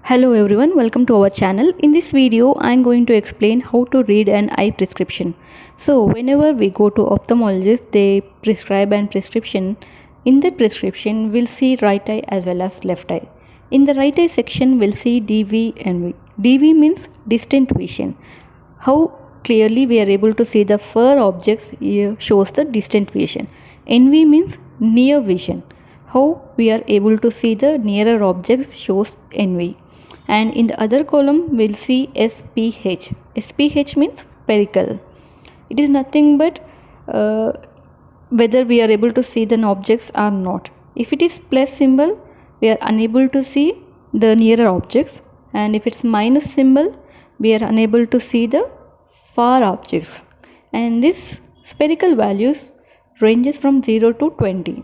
Hello everyone, welcome to our channel. In this video, I am going to explain how to read an eye prescription. So, whenever we go to ophthalmologist, they prescribe an prescription. In that prescription, we'll see right eye as well as left eye. In the right eye section, we'll see DV and V. DV means distant vision. How clearly we are able to see the far objects shows the distant vision. NV means near vision. How we are able to see the nearer objects shows NV. And in the other column we'll see SPH. SPH means spherical. It is nothing but whether we are able to see the objects or not. If it is plus symbol, we are unable to see the nearer objects, and if it's minus symbol, we are unable to see the far objects. And this spherical values ranges from 0 to 20.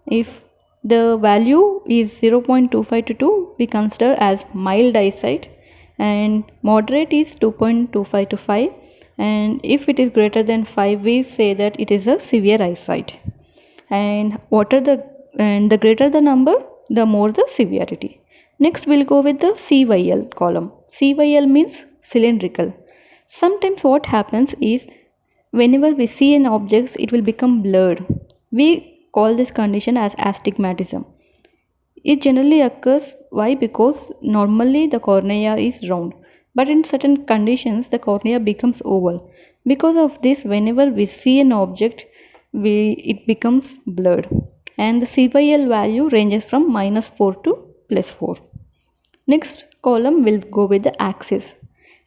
If the value is 0.25 to 2, we consider as mild eyesight, and moderate is 2.25 to 5, and if it is greater than 5, we say that it is a severe eyesight. And the greater the number, the more the severity. Next we'll go with the CYL column. CYL means cylindrical. Sometimes what happens is whenever we see an object, it will become blurred. We call this condition as astigmatism. It generally occurs. Why? Because normally the cornea is round, but in certain conditions the cornea becomes oval. Because of this, whenever we see an object, it becomes blurred, and the CYL value ranges from -4 to +4. Next column will go with the axis.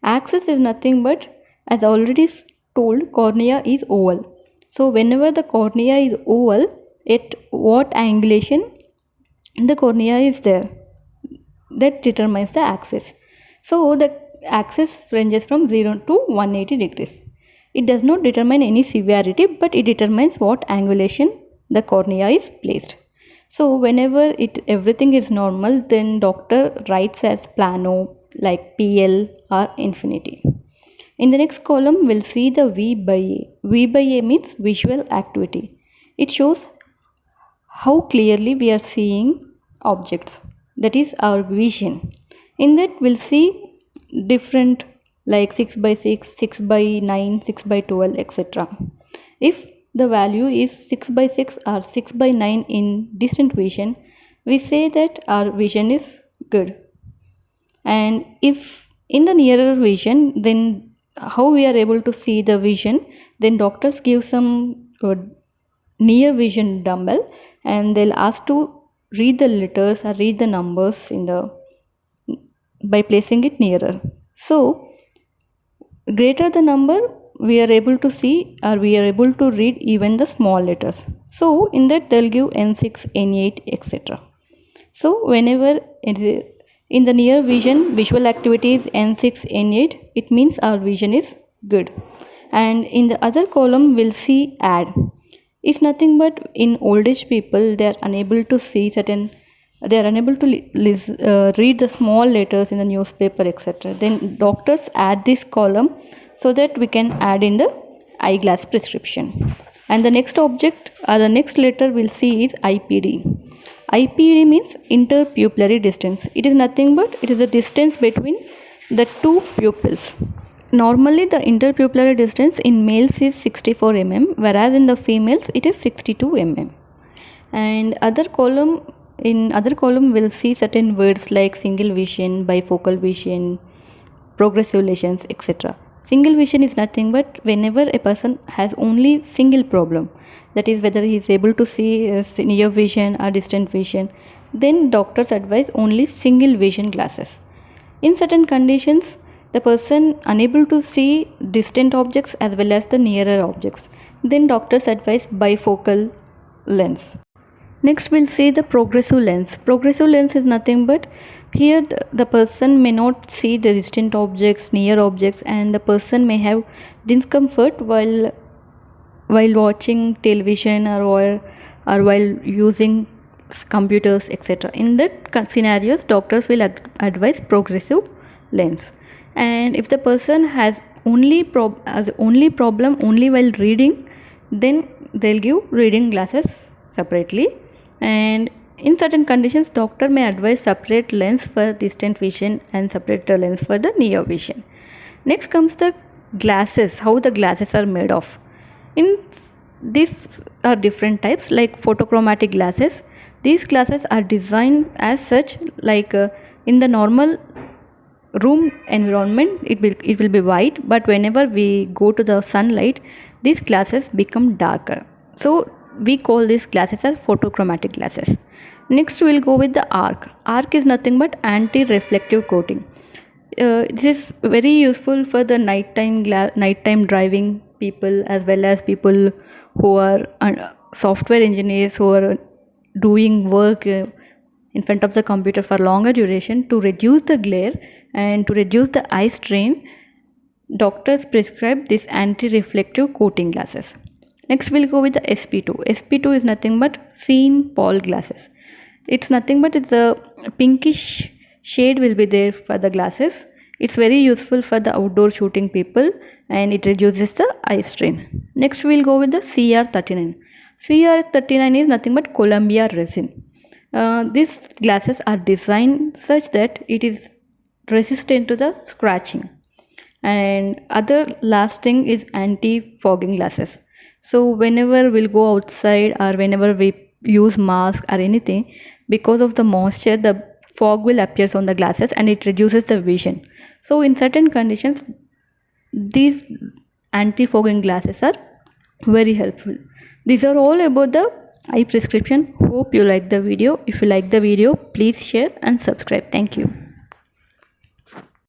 Axis is nothing but, as already told, cornea is oval. So whenever the cornea is oval, at what angulation the cornea is there, that determines the axis. So the axis ranges from 0 to 180 degrees. It does not determine any severity, but it determines what angulation the cornea is placed. So whenever everything is normal, then doctor writes as plano, like PL or infinity. In the next column, we'll see the V by A. V by A means visual acuity. It shows how clearly we are seeing objects, that is our vision. In that we'll see different, like 6 by 6, 6 by 9, 6 by 12, etc. If the value is 6 by 6 or 6 by 9 in distant vision, we say that our vision is good. And if in the nearer vision, then how we are able to see the vision, then doctors give some near vision dumbbell, and they'll ask to read the letters or read the numbers by placing it nearer. So greater the number, we are able to see, or we are able to read even the small letters. So in that they'll give N6, N8, etc. So whenever in the near vision visual activity is N6, N8, it means our vision is good. And in the other column we'll see add. Is nothing but in old age people, they are unable to see they are unable to read the small letters in the newspaper, etc. Then doctors add this column so that we can add in the eyeglass prescription. And the next object or the next letter we'll see is IPD. IPD means interpupillary distance. It is nothing but it is the distance between the two pupils. Normally the interpupillary distance in males is 64 mm, whereas in the females it is 62 mm. And in other column we'll see certain words like single vision, bifocal vision, progressive lesions, etc. Single vision is nothing but whenever a person has only single problem, that is whether he is able to see near vision or distant vision, then doctors advise only single vision glasses. In certain conditions, the person unable to see distant objects as well as the nearer objects, then doctors advise bifocal lens. Next we'll see the progressive lens. Progressive lens is nothing but here the person may not see the distant objects, near objects, and the person may have discomfort while watching television or while using computers, etc. In that scenarios, doctors will advise progressive lens. And if the person has only problem only while reading, then they'll give reading glasses separately. And In certain conditions, doctor may advise separate lens for distant vision and separate lens for the near vision. Next comes the glasses, how the glasses are made of. In these are different types like photochromatic glasses. These glasses are designed as such like in the normal room environment it will be white, but whenever we go to the sunlight these glasses become darker. So we call these glasses as photochromatic glasses. Next we'll go with the arc. Arc is nothing but anti-reflective coating. This is very useful for the nighttime driving people, as well as people who are software engineers who are doing work in front of the computer for longer duration. To reduce the glare and to reduce the eye strain, doctors prescribe this anti-reflective coating glasses. Next we'll go with the SP2. SP2 is nothing but seen Paul glasses. It's nothing but it's a pinkish shade will be there for the glasses. It's very useful for the outdoor shooting people and it reduces the eye strain. Next we'll go with the CR39. CR39 is nothing but Columbia resin. These glasses are designed such that it is resistant to the scratching. And other last thing is anti-fogging glasses. So whenever we'll go outside or whenever we use mask or anything, because of the moisture the fog will appear on the glasses and it reduces the vision. So in certain conditions these anti-fogging glasses are very helpful. These are all about the eye prescription. Hope you like the video. If you like the video, please share and subscribe. Thank you.